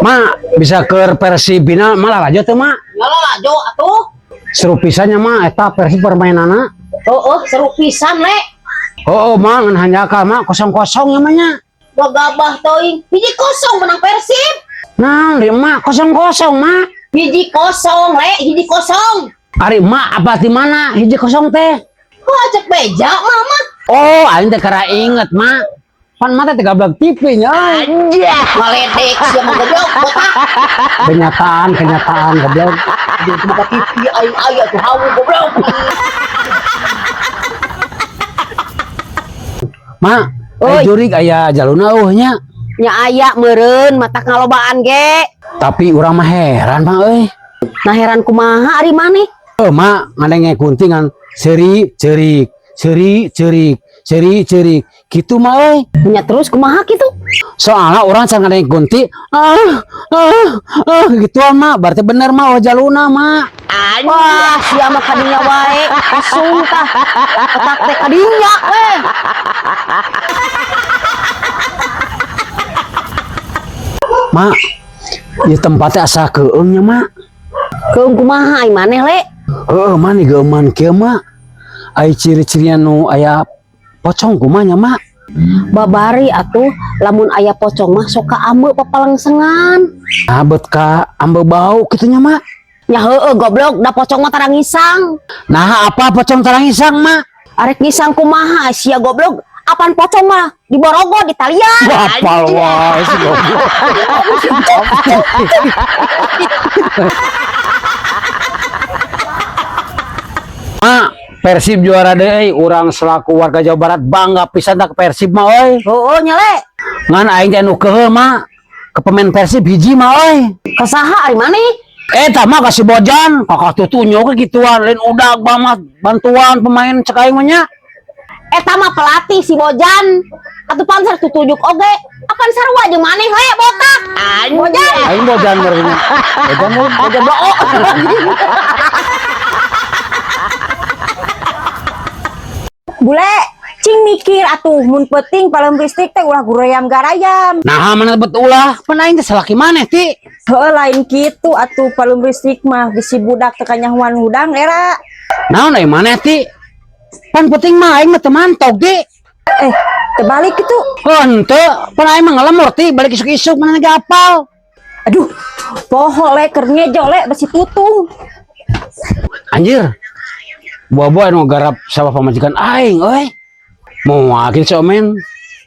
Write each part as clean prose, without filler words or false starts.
Ma bisa ke Persibina malah aja tuh mak. Yalah Jo atuh. Seru pisannya mah eta Persib permainana. Seru pisan le. Oh mak ngan hanjaka mak 0-0 namanya. Gagabah teuing. Hiji kosong menang Persib. Nah, di mak 0-0 mak. Hiji kosong le, hiji kosong. Ari mak apa di mana hiji 0 teh? Kok cek beja mama? Oh, aing teh kara inget mak. Pan mata 13 TV nya. Anjir, maledek sia mah goblok botak. Kenyataan goblok. Di buka TV aing aya tuh hawu goblok. Mak, jurig aya jaluna nya. Nya aya meureun mata ngalobaan ge. Tapi urang mah heran mak euy. Nah heran kumaha ari maneh? Mak ngadenge kuntingan seri cerik gitu mah euy. Nya terus kumaha kitu? Soalnya orang can ngadenge kunti gituan mak berarti bener mah jaluna mak. Wah, sia mah kadinya wae. Sumpah. Otak teh kadinya we. Mak, di tempatnya asa keungnya mak. Keung kumaha ai maneh le? Mani geuman kieu mak. Ai ciri-cirian nu aya pocong kumanya mak. Babari atuh lamun aya pocong mah sok ambe papalengsengan. Abet ka ambe bau kitunya mak. Nya heueuh goblok, da pocong mah tarang ngisang. Nah apa pocong tarang isang mak? Arek ngisang kumaha sia goblok? Apaan pocong mah di Borogo di Talian. Apal wae si goblok. Mak, Persib juara deui, urang selaku warga Jawa Barat bangga pisan da ke Persib mah euy. Heueuh nya le. Ngan aing teh nu keheul mak. Ke pemain Persib hiji mah euy. Kasaha ari maneh? Eta mah kasih bojan, kakak tutunyo ke gituan, lain udah banget bantuan pemain cek aing mah nya. Eta mah pelatih si Bojan. Atuh panser tutujuk oge. Apaan sarua jeung maneh we botak. Bojan. Aing bojan berarti. Bojan boo. Bule, cing mikir atuh mun penting paling listrik teh ulah gurayam garayam. Nah, mana betul lah. Pan aing teh salaki maneh ti. Heuh lain kitu atuh paling listrik mah bisi budak teu kanyahoan hudang era. Naon ai maneh ti? Pan penting mah aing mah teu mantog ti. Terbalik kitu. Henteu, pan aing mah ngalemur ti balik isuk-isuk mana lagi apal. Aduh, poho le keur ngejo le besi tutung. Anjir. Buah-buah anu garap sawah pamajikan aing euy. Mau akin si Omen.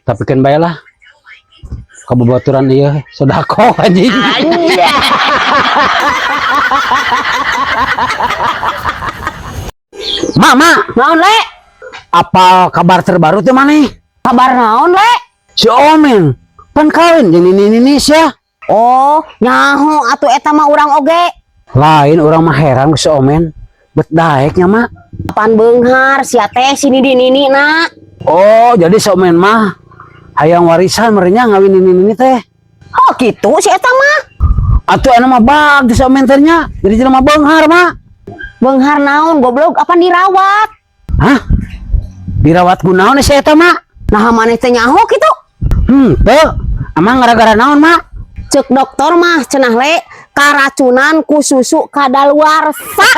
Tapi kan bae lah. Kababaturan ieu sedekah anjing. Mak, Naon le? apa kabar terbaru teh maneh? Kabar naon le? Si Omen pan kawin jeung Indonesia. Oh, nyaho atuh eta mah urang oge. Lain orang mah heran ku si Omen. Bet daeknya mak. Apaan beunghar sia teh sini di nini na. Oh, jadi si Omen mah hayang warisan merenya ngawin ini teh. Oh gitu si eta mah. Atuh anu mah bagus si Omen teh nya. Jadi jelema beunghar mak. Beunghar naon goblok apaan dirawat? Hah? Dirawat kunaon si eta mak? Nah maneh teh nyaho kitu. Teu. Emang gara-gara naon mak? Cek dokter mah cenah le karacunan ku susu kadaluarsa.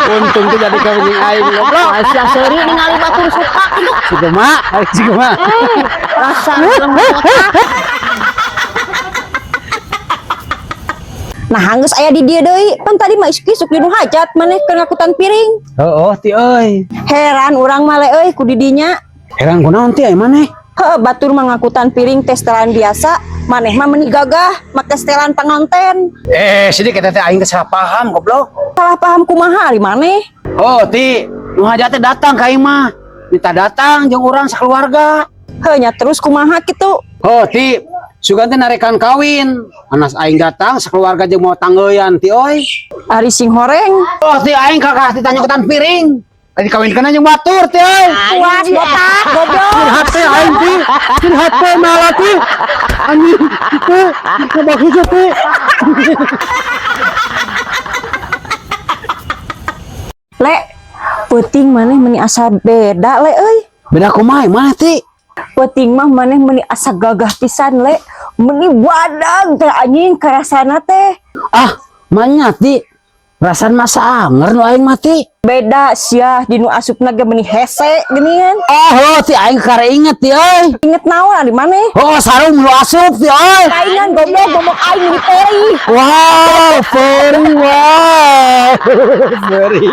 Untung tuh jadi kawin aing goblok. Sia seuri ningali batur suka kitu. Situ mak, situ mak. Rasa lembut otak. Nah, geus aya di dieu deui. Pan tadi mah isuk-isuk di nu hajat maneh keur ngakutan piring. Oh, ti euy. Heran urang mah le euy ku di dinya. Heran kunaon ti ai maneh? Heuh batur mah ngakutan piring teh setelan biasa, maneh mah meuni gagah make setelan panganten. Sedikit teh aing teh salah paham goblok. Salah paham kumaha ari maneh? Oh, ti, nu hajat teh datang ka aing mah. Minta datang jeung urang sakeluarga. Heuh nya terus kumaha kitu? Oh, ti, sugan teh narekan kawin. Anas aing datang sakeluarga jeung mau tanggeuyan ti euy. Ari sing horeng. Oh, ti aing kakak ditanya kutan piring. Tadi kawin kana jeung batur ti euy. Puas botak goblok. Curhat teh aing ti. Curhat teh malah ti. Anjing, itu bagus ti. Le, peuting maneh meuni asa beda le euy. Beda kumaha maneh ti? Peuting mah maneh meuni asa gagah pisan le. meni badag teh anjing karasana teh. Ah, manyati. Rasan masa anger nu aing mati. Beda sia dinu asupna ge meni hese geuningan. Oh, ti aing kare inget ti euy. Inget naon di mana? Oh, sarung lu asup ti euy. Kaingan goblok ngomong aing di peri. Wow, Ferry, wow. Ferry.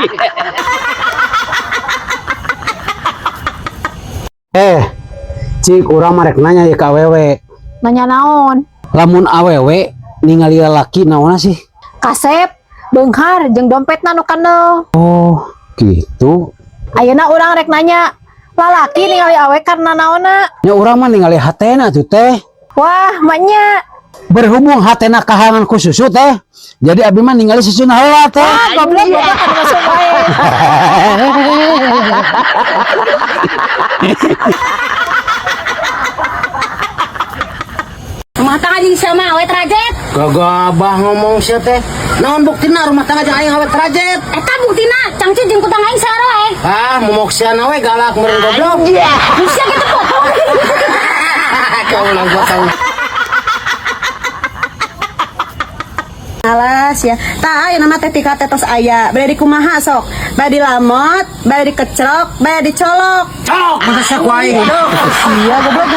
Cik urang mah rek nanya ya ka awewe. Nanya naon? Lamun awewe ningali lalaki naonna sih? Kasep, beunghar jeung dompetna nu kaneuh. Oh, gitu. Ayeuna urang rek nanya, lalaki ningali awe karena naonna? Nya urang mah ningali hatena tuh teh. Wah, maknya Berhubung hatena kahangan ku susu teh. Jadi abi mah ningali susuna heula teh. goblok kan masuk wae. Rumah tangga jeung sama awet rajet. Gagabah ngomong sia teh. Naon buktina rumah tangga jeung aing awet rajet? Eta buktina cangcut jeung kutang aing sarua we. Ah, momoksiana we galak meureun goblok. Bisa gitu potong. Kau ulang gua tahu. Alas ya, tah aya nama teh tika tetos aya, bade di kumaha sok, bade di lamot, bade di kecrok, bade di colok. Cok, masa sia ku aing. Iya goblok.